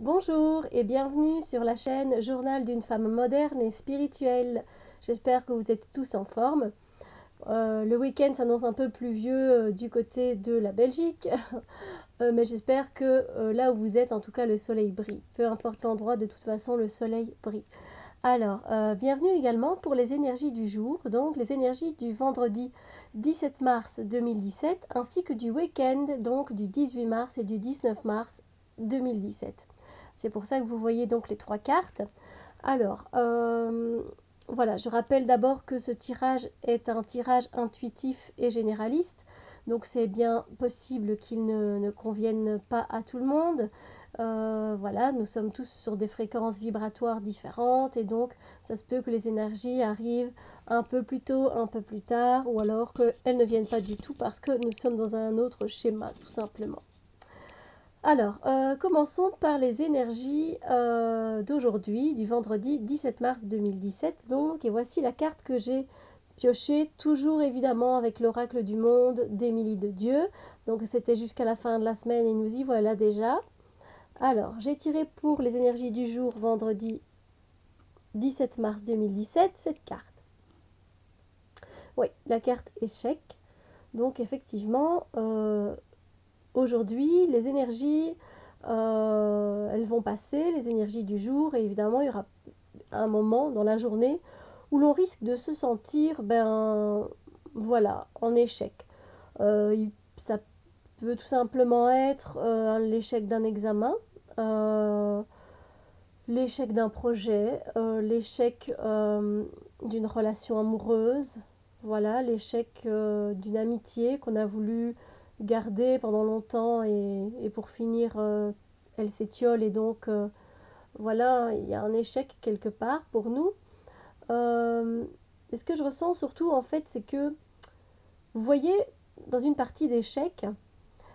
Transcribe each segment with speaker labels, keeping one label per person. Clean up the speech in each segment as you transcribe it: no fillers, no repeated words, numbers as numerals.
Speaker 1: Bonjour et bienvenue sur la chaîne Journal d'une femme moderne et spirituelle. J'espère que vous êtes tous en forme. Le week-end s'annonce un peu pluvieux du côté de la Belgique, mais j'espère que là où vous êtes, en tout cas, le soleil brille. Peu importe l'endroit, de toute façon, le soleil brille. Alors, bienvenue également pour les énergies du jour, donc les énergies du vendredi 17 mars 2017, ainsi que du week-end, donc du 18 mars et du 19 mars 2017. C'est pour ça que vous voyez donc les trois cartes. Alors, voilà, je rappelle d'abord que ce tirage est un tirage intuitif et généraliste, donc c'est bien possible qu'il ne convienne pas à tout le monde. Voilà, nous sommes tous sur des fréquences vibratoires différentes et donc ça se peut que les énergies arrivent un peu plus tôt, un peu plus tard, ou alors qu'elles ne viennent pas du tout parce que nous sommes dans un autre schéma, tout simplement. Alors, commençons par les énergies d'aujourd'hui, du vendredi 17 mars 2017. Donc, et voici la carte que j'ai piochée, toujours évidemment avec l'oracle du monde d'Émilie de Dieu. Donc, c'était jusqu'à la fin de la semaine et nous y voilà déjà. Alors, j'ai tiré pour les énergies du jour, vendredi 17 mars 2017, cette carte. Oui, la carte échec. Donc, effectivement, aujourd'hui, les énergies, elles vont passer, les énergies du jour, et évidemment, il y aura un moment dans la journée où l'on risque de se sentir, voilà, en échec. Ça peut tout simplement être l'échec d'un examen, euh, l'échec d'un projet, l'échec d'une relation amoureuse, voilà, l'échec d'une amitié qu'on a voulu garder pendant longtemps et pour finir, elle s'étiole et donc voilà, il y a un échec quelque part pour nous. Et ce que je ressens surtout en fait, c'est que vous voyez, dans une partie d'échec,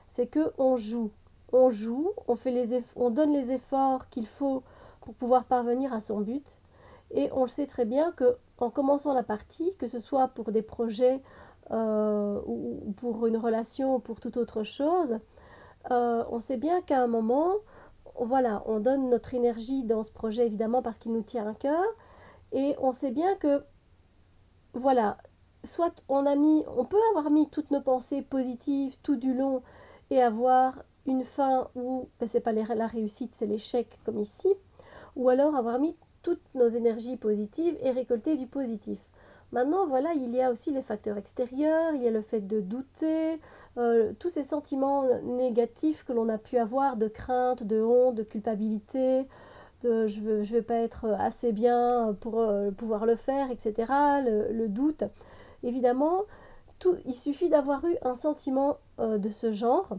Speaker 1: c'est que on joue, on fait on donne les efforts qu'il faut pour pouvoir parvenir à son but. Et on le sait très bien que en commençant la partie, que ce soit pour des projets ou pour une relation ou pour toute autre chose, on sait bien qu'à un moment, voilà, on donne notre énergie dans ce projet évidemment parce qu'il nous tient à cœur. Et on sait bien que, voilà, soit on peut avoir mis toutes nos pensées positives tout du long et avoir une fin où c'est pas la réussite, c'est l'échec comme ici, ou alors avoir mis toutes nos énergies positives et récolter du positif. Maintenant, voilà, il y a aussi les facteurs extérieurs, il y a le fait de douter, tous ces sentiments négatifs que l'on a pu avoir de crainte, de honte, de culpabilité, de je vais pas être assez bien pour pouvoir le faire, etc. Le doute. Évidemment, il suffit d'avoir eu un sentiment de ce genre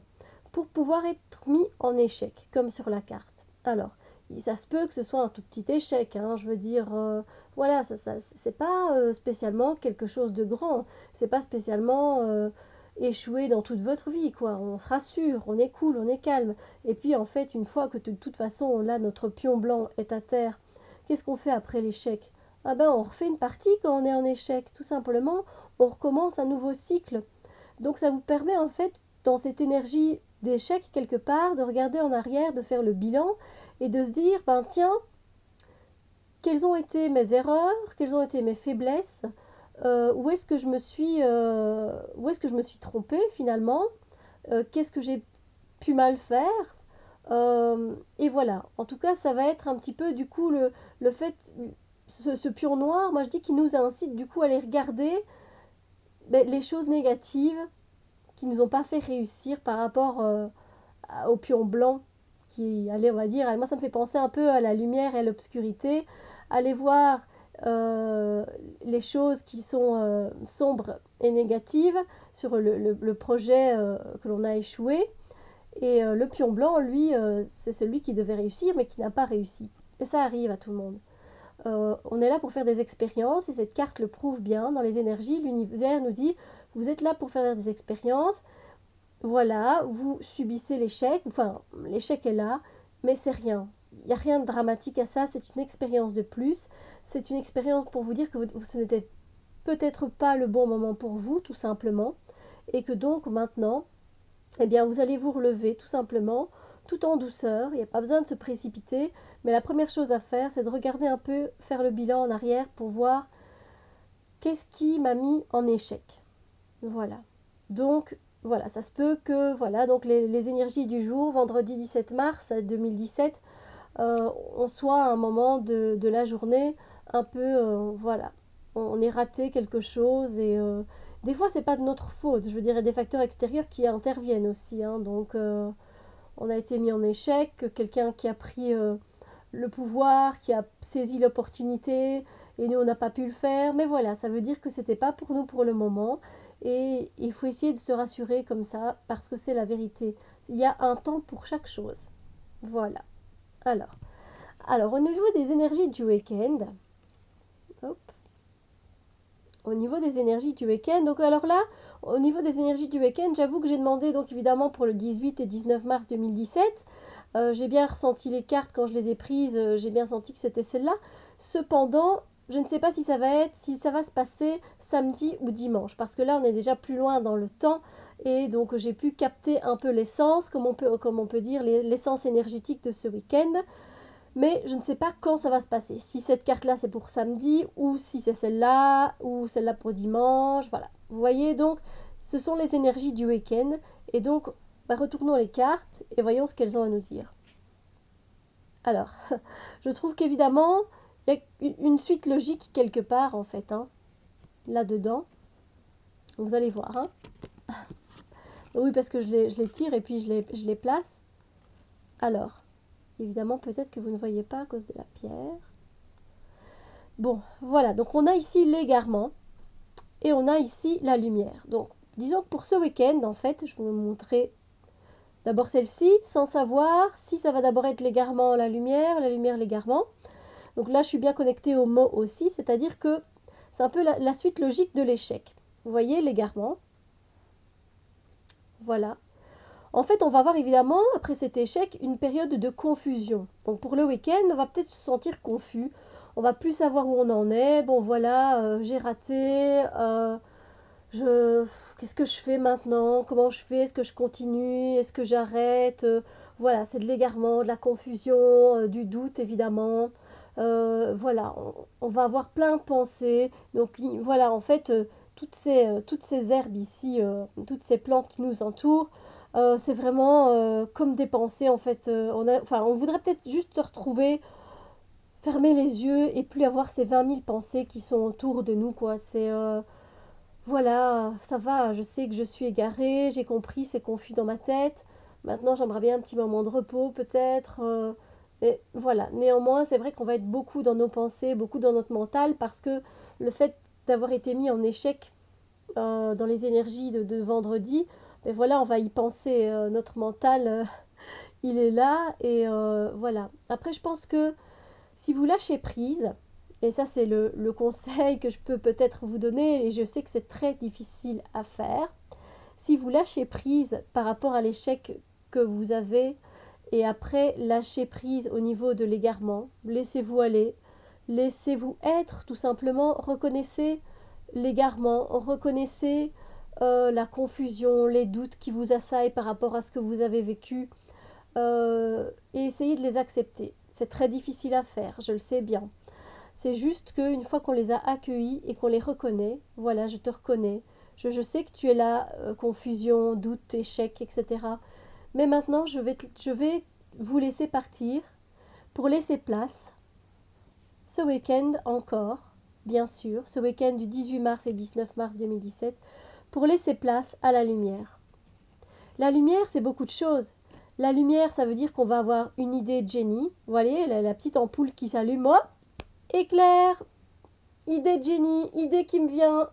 Speaker 1: pour pouvoir être mis en échec, comme sur la carte. Alors, ça se peut que ce soit un tout petit échec, hein, je veux dire, voilà, c'est pas spécialement quelque chose de grand, c'est pas spécialement échouer dans toute votre vie, quoi. On se rassure, on est cool, on est calme. Et puis, en fait, une fois que de toute façon, là, notre pion blanc est à terre, qu'est-ce qu'on fait après l'échec? Ah ben, on refait une partie quand on est en échec, tout simplement, on recommence un nouveau cycle. Donc ça vous permet en fait, dans cette énergie d'échec quelque part, de regarder en arrière, de faire le bilan et de se dire, ben tiens, quelles ont été mes erreurs, quelles ont été mes faiblesses, où est-ce que où est-ce que je me suis trompée finalement, qu'est-ce que j'ai pu mal faire, et voilà. En tout cas, ça va être un petit peu du coup le fait, ce pion noir, moi je dis qu'il nous incite du coup à aller regarder les choses négatives qui nous ont pas fait réussir par rapport au pion blanc qui, allez, on va dire, moi ça me fait penser un peu à la lumière et à l'obscurité. Allez voir les choses qui sont sombres et négatives sur le projet que l'on a échoué. Et le pion blanc, lui, c'est celui qui devait réussir mais qui n'a pas réussi. Et ça arrive à tout le monde. On est là pour faire des expériences et cette carte le prouve bien dans les énergies. L'univers nous dit, vous êtes là pour faire des expériences, voilà, vous subissez l'échec, enfin l'échec est là, mais c'est rien. Il n'y a rien de dramatique à ça, c'est une expérience de plus. C'est une expérience pour vous dire que ce n'était peut-être pas le bon moment pour vous, tout simplement. Et que donc maintenant, eh bien vous allez vous relever tout simplement, tout en douceur, il n'y a pas besoin de se précipiter, mais la première chose à faire, c'est de regarder un peu, faire le bilan en arrière pour voir qu'est-ce qui m'a mis en échec. Voilà. Donc, voilà, ça se peut que, voilà, donc les énergies du jour, vendredi 17 mars 2017, on soit à un moment de la journée un peu, voilà, on est raté quelque chose et des fois c'est pas de notre faute, je veux dire, il y a des facteurs extérieurs qui interviennent aussi, hein, donc on a été mis en échec, quelqu'un qui a pris le pouvoir, qui a saisi l'opportunité et nous on n'a pas pu le faire, mais voilà, ça veut dire que c'était pas pour nous pour le moment et il faut essayer de se rassurer comme ça parce que c'est la vérité. Il y a un temps pour chaque chose. Voilà. Alors, alors, au niveau des énergies du week-end, hop, au niveau des énergies du week-end, donc alors là, au niveau des énergies du week-end, j'avoue que j'ai demandé donc évidemment pour le 18 et 19 mars 2017. J'ai bien ressenti les cartes quand je les ai prises, j'ai bien senti que c'était celle-là. Cependant, je ne sais pas si ça va être, si ça va se passer samedi ou dimanche, parce que là on est déjà plus loin dans le temps et donc j'ai pu capter un peu l'essence, comme on peut dire, l'essence énergétique de ce week-end. Mais je ne sais pas quand ça va se passer. Si cette carte-là c'est pour samedi, ou si c'est celle-là, ou celle-là pour dimanche, voilà. Vous voyez donc, ce sont les énergies du week-end. Et donc, retournons les cartes et voyons ce qu'elles ont à nous dire. Alors, je trouve qu'évidemment, il y a une suite logique quelque part, en fait, hein, là-dedans. Vous allez voir, hein. Oui, parce que je les tire et puis je les place. Alors, évidemment, peut-être que vous ne voyez pas à cause de la pierre. Bon, voilà, donc on a ici l'égarement et on a ici la lumière. Donc, disons que pour ce week-end, en fait, je vais vous montrer d'abord celle-ci, sans savoir si ça va d'abord être l'égarement, lumière, l'égarement. Donc là, je suis bien connectée au mot aussi, c'est-à-dire que c'est un peu la suite logique de l'échec. Vous voyez, l'égarement. Voilà. En fait, on va avoir évidemment, après cet échec, une période de confusion. Donc pour le week-end, on va peut-être se sentir confus. On va plus savoir où on en est. Bon voilà, j'ai raté. Qu'est-ce que je fais maintenant? Comment je fais? Est-ce que je continue? Est-ce que j'arrête? Voilà, c'est de l'égarement, de la confusion, du doute évidemment. Voilà, on va avoir plein de pensées. Donc voilà, en fait, toutes ces herbes ici, toutes ces plantes qui nous entourent, c'est vraiment comme des pensées en fait. On voudrait peut-être juste se retrouver, fermer les yeux et plus avoir ces 20 000 pensées qui sont autour de nous, quoi. Voilà, ça va, je sais que je suis égarée, j'ai compris, c'est confus dans ma tête. Maintenant, j'aimerais bien un petit moment de repos, peut-être. Mais voilà, néanmoins, c'est vrai qu'on va être beaucoup dans nos pensées, beaucoup dans notre mental, parce que le fait d'avoir été mis en échec dans les énergies de vendredi, ben voilà, on va y penser. Notre mental, il est là, et voilà. Après, je pense que si vous lâchez prise, et ça c'est le conseil que je peux peut-être vous donner, et je sais que c'est très difficile à faire, si vous lâchez prise par rapport à l'échec que vous avez, et après lâchez prise au niveau de l'égarement, laissez-vous aller, laissez-vous être tout simplement, reconnaissez l'égarement, reconnaissez la confusion, les doutes qui vous assaillent par rapport à ce que vous avez vécu, et essayez de les accepter. C'est très difficile à faire, je le sais bien. C'est juste qu'une fois qu'on les a accueillis et qu'on les reconnaît, voilà, je te reconnais, je sais que tu es là, confusion, doute, échec, etc. Mais maintenant, je vais vous laisser partir pour laisser place, ce week-end encore, bien sûr, ce week-end du 18 mars et 19 mars 2017, pour laisser place à la lumière. La lumière, c'est beaucoup de choses. La lumière, ça veut dire qu'on va avoir une idée de génie. Vous voyez, la petite ampoule qui s'allume, moi, éclair, idée de génie, idée qui me vient.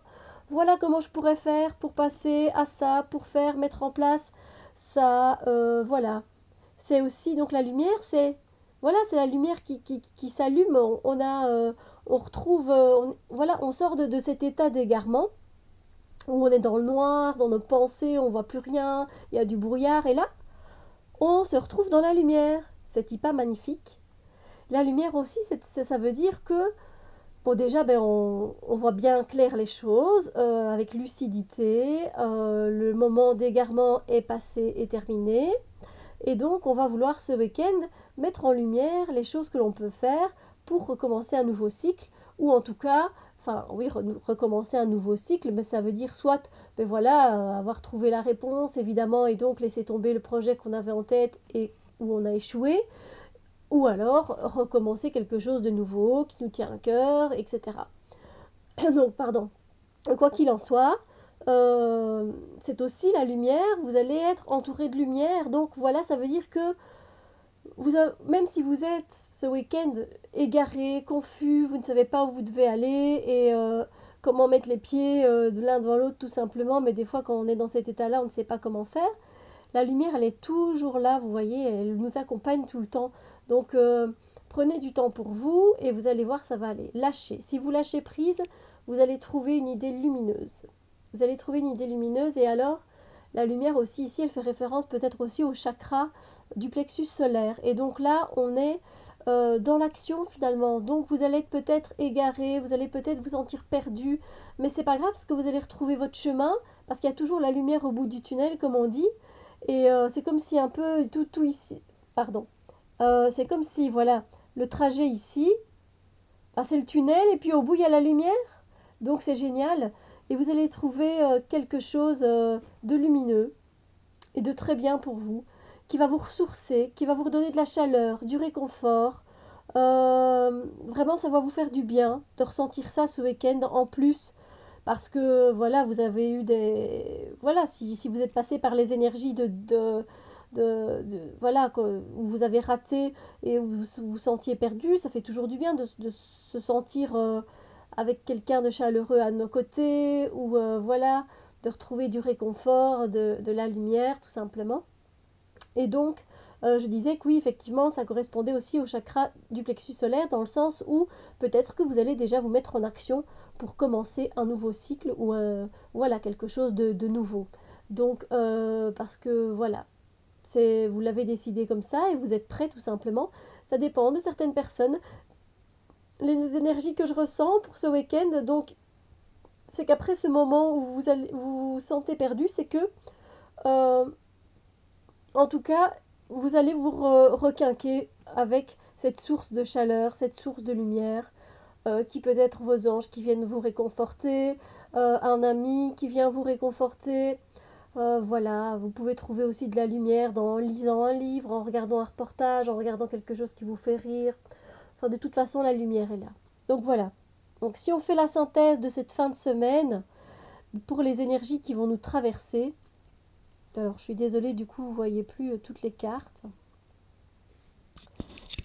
Speaker 1: Voilà comment je pourrais faire pour passer à ça, pour faire, mettre en place ça. Voilà. C'est aussi, donc la lumière, voilà, c'est la lumière qui s'allume. On retrouve, voilà, on sort de cet état d'égarement où on est dans le noir, dans nos pensées, on voit plus rien, il y a du brouillard, et là, on se retrouve dans la lumière. C'est hyper magnifique. La lumière aussi, ça veut dire que Bon, déjà, ben, on voit bien clair les choses, avec lucidité. Le moment d'égarement est passé et terminé. Et donc, on va vouloir ce week-end mettre en lumière les choses que l'on peut faire pour recommencer un nouveau cycle, ou en tout cas, enfin oui, recommencer un nouveau cycle, mais ça veut dire soit, ben voilà, avoir trouvé la réponse, évidemment, et donc laisser tomber le projet qu'on avait en tête et où on a échoué, ou alors recommencer quelque chose de nouveau qui nous tient à cœur, etc. Donc, pardon. Quoi qu'il en soit, c'est aussi la lumière, vous allez être entouré de lumière, donc voilà, ça veut dire que même si vous êtes ce week-end égaré, confus, vous ne savez pas où vous devez aller et comment mettre les pieds de l'un devant l'autre tout simplement, mais des fois quand on est dans cet état-là, on ne sait pas comment faire, la lumière, elle est toujours là, vous voyez, elle nous accompagne tout le temps. Donc prenez du temps pour vous et vous allez voir, ça va aller. Lâchez. Si vous lâchez prise, vous allez trouver une idée lumineuse. Vous allez trouver une idée lumineuse et alors la lumière aussi ici, elle fait référence peut-être aussi au chakra du plexus solaire. Et donc là, on est dans l'action finalement. Donc vous allez être peut-être égaré, vous allez peut-être vous sentir perdu, mais c'est pas grave parce que vous allez retrouver votre chemin parce qu'il y a toujours la lumière au bout du tunnel, comme on dit. Et c'est comme si un peu tout ici, pardon, c'est comme si voilà, le trajet ici, ben, c'est le tunnel et puis au bout il y a la lumière. Donc c'est génial. Et vous allez trouver quelque chose de lumineux et de très bien pour vous, qui va vous ressourcer, qui va vous redonner de la chaleur, du réconfort. Vraiment, ça va vous faire du bien de ressentir ça ce week-end en plus. Parce que voilà, vous avez eu des... Voilà, si vous êtes passé par les énergies voilà, où vous avez raté et où vous vous sentiez perdu, ça fait toujours du bien de se sentir avec quelqu'un de chaleureux à nos côtés, ou voilà, de retrouver du réconfort, de la lumière, tout simplement. Et donc, je disais que oui, effectivement, ça correspondait aussi au chakra du plexus solaire, dans le sens où peut-être que vous allez déjà vous mettre en action pour commencer un nouveau cycle ou voilà, quelque chose de nouveau. Donc, parce que voilà, vous l'avez décidé comme ça et vous êtes prêt tout simplement. Ça dépend de certaines personnes. Les énergies que je ressens pour ce week-end, donc, c'est qu'après ce moment où vous vous sentez perdu, c'est que euh, en tout cas, vous allez vous requinquer avec cette source de chaleur, cette source de lumière, qui peut être vos anges qui viennent vous réconforter, un ami qui vient vous réconforter. Voilà, vous pouvez trouver aussi de la lumière en lisant un livre, en regardant un reportage, en regardant quelque chose qui vous fait rire. Enfin, de toute façon, la lumière est là. Donc voilà. Donc si on fait la synthèse de cette fin de semaine, pour les énergies qui vont nous traverser, alors je suis désolée, du coup, vous ne voyez plus toutes les cartes.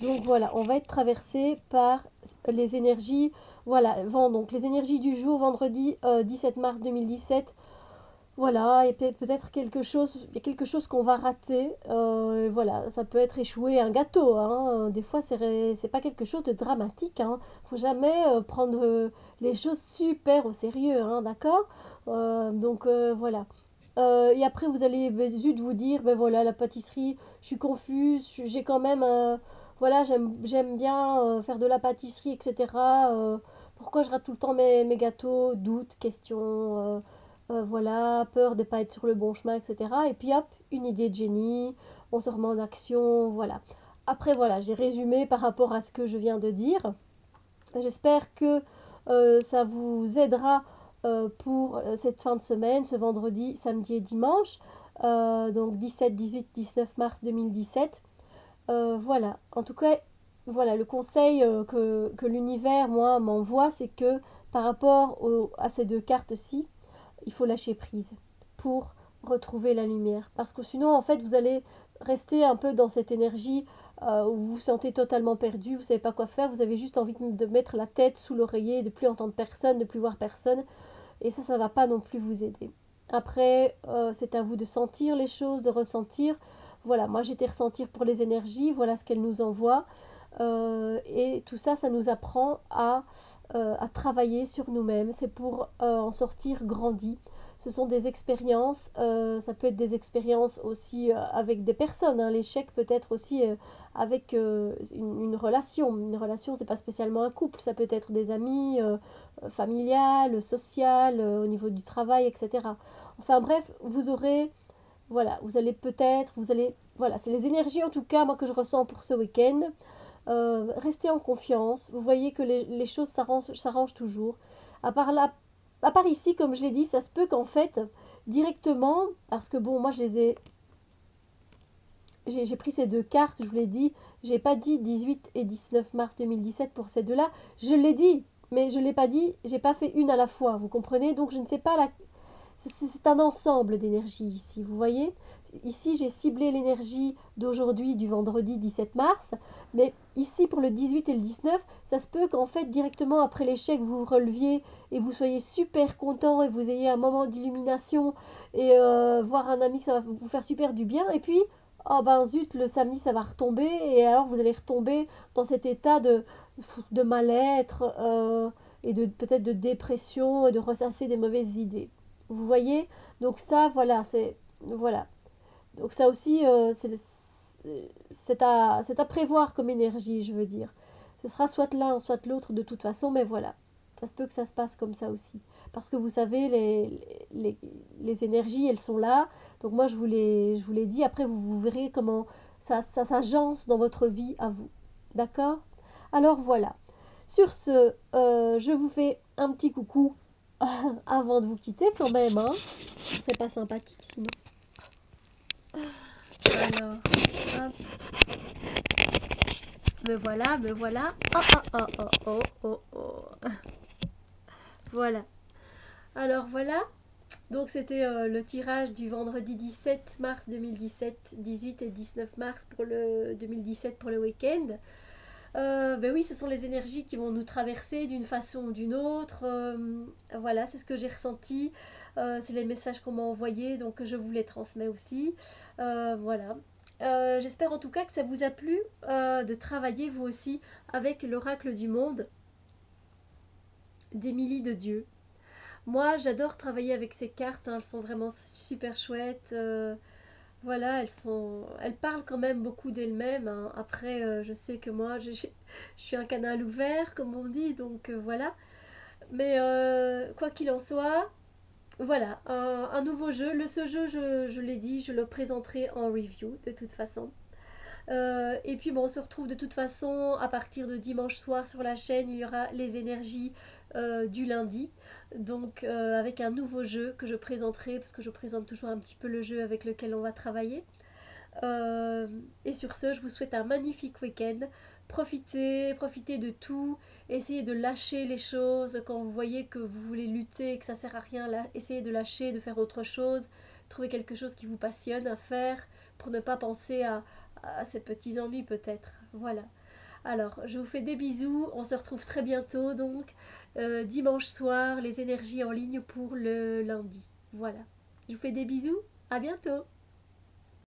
Speaker 1: Donc voilà, on va être traversé par les énergies, voilà, donc les énergies du jour, vendredi 17 mars 2017. Voilà, et peut-être quelque chose, il y a quelque chose qu'on va rater. Voilà, ça peut être échouer un gâteau, hein. Des fois, c'est pas quelque chose de dramatique, hein. Faut jamais prendre les choses super au sérieux, hein, d'accord? Donc voilà. Et après, vous allez zut vous dire, ben voilà, la pâtisserie, je suis confuse, j'ai quand même, voilà, j'aime bien faire de la pâtisserie, etc. Pourquoi je rate tout le temps mes gâteaux? Doute, question, voilà, peur de ne pas être sur le bon chemin, etc. Et puis hop, une idée de génie, on se remet en action, voilà. Après, voilà, j'ai résumé par rapport à ce que je viens de dire. J'espère que ça vous aidera pour cette fin de semaine, ce vendredi, samedi et dimanche, donc 17, 18, 19 mars 2017. Voilà, en tout cas, voilà, le conseil que l'univers, moi, m'envoie, c'est que par rapport à ces deux cartes-ci, il faut lâcher prise pour retrouver la lumière. Parce que sinon, en fait, vous allez rester un peu dans cette énergie où vous vous sentez totalement perdu, vous ne savez pas quoi faire, vous avez juste envie de mettre la tête sous l'oreiller, de ne plus entendre personne, de ne plus voir personne. Et ça ne va pas non plus vous aider. Après, c'est à vous de sentir les choses, de ressentir. Voilà, moi j'étais ressentir pour les énergies, voilà ce qu'elles nous envoient. Et tout ça, ça nous apprend à travailler sur nous-mêmes. C'est pour en sortir grandi. ce sont des expériences, ça peut être des expériences aussi avec des personnes, hein. L'échec peut être aussi avec une relation. Une relation, c'est pas spécialement un couple, ça peut être des amis, familiales, sociales, au niveau du travail, etc. Enfin bref, vous aurez, voilà, vous allez peut-être, vous allez, voilà, c'est les énergies en tout cas, moi que je ressens pour ce week-end. Restez en confiance, vous voyez que les choses s'arrangent toujours. À part là, à part ici, comme je l'ai dit, ça se peut qu'en fait, directement, parce que bon, moi je les ai, j'ai pris ces deux cartes, je vous l'ai dit, j'ai pas dit 18 et 19 mars 2017 pour ces deux-là, je l'ai dit, mais je l'ai pas dit, j'ai pas fait une à la fois, vous comprenez? Donc je ne sais pas c'est un ensemble d'énergie ici, vous voyez? Ici, j'ai ciblé l'énergie d'aujourd'hui, du vendredi 17 mars, mais ici, pour le 18 et le 19, ça se peut qu'en fait, directement après l'échec, vous vous releviez et vous soyez super content et vous ayez un moment d'illumination et voir un ami, que ça va vous faire super du bien. Et puis, oh ben zut, le samedi, ça va retomber et alors vous allez retomber dans cet état de mal-être et de peut-être de dépression et de ressasser des mauvaises idées. Vous voyez? Donc ça, voilà, c'est... Voilà. Donc ça aussi, c'est à prévoir comme énergie, je veux dire. Ce sera soit l'un, soit l'autre de toute façon, mais voilà. Ça se peut que ça se passe comme ça aussi. Parce que vous savez, les énergies, elles sont là. Donc moi, je vous l'ai dit. Après, vous verrez comment ça s'agence dans votre vie à vous. D'accord? Alors voilà. Sur ce, je vous fais un petit coucou avant de vous quitter quand même, hein. Ce serait pas sympathique sinon. Alors, hop, me voilà, me voilà. Oh, oh, oh, oh, oh, oh, oh. Voilà. Alors voilà. Donc c'était le tirage du vendredi 17 mars 2017, 18 et 19 mars pour le 2017 pour le week-end. Ben oui, ce sont les énergies qui vont nous traverser d'une façon ou d'une autre. Voilà, c'est ce que j'ai ressenti. C'est les messages qu'on m'a envoyés, donc je vous les transmets aussi. Voilà. J'espère en tout cas que ça vous a plu de travailler vous aussi avec l'oracle du monde d'Émilie de Dieu. Moi, j'adore travailler avec ces cartes, hein, elles sont vraiment super chouettes. Voilà, elles parlent quand même beaucoup d'elles-mêmes, hein. Après, je sais que moi, je suis un canal ouvert, comme on dit, donc voilà. Mais quoi qu'il en soit, voilà, un nouveau jeu. Ce jeu, je l'ai dit, je le présenterai en review de toute façon. Et puis bon, on se retrouve de toute façon à partir de dimanche soir sur la chaîne. Il y aura les énergies du lundi. Donc avec un nouveau jeu que je présenterai, parce que je présente toujours un petit peu le jeu avec lequel on va travailler. Et sur ce, je vous souhaite un magnifique week-end. Profitez de tout. Essayez de lâcher les choses quand vous voyez que vous voulez lutter et que ça sert à rien. Là, essayez de lâcher, de faire autre chose. Trouvez quelque chose qui vous passionne à faire pour ne pas penser à ces petits ennuis peut-être. Voilà. Alors, je vous fais des bisous. On se retrouve très bientôt donc dimanche soir, les énergies en ligne pour le lundi. Voilà. Je vous fais des bisous. À bientôt.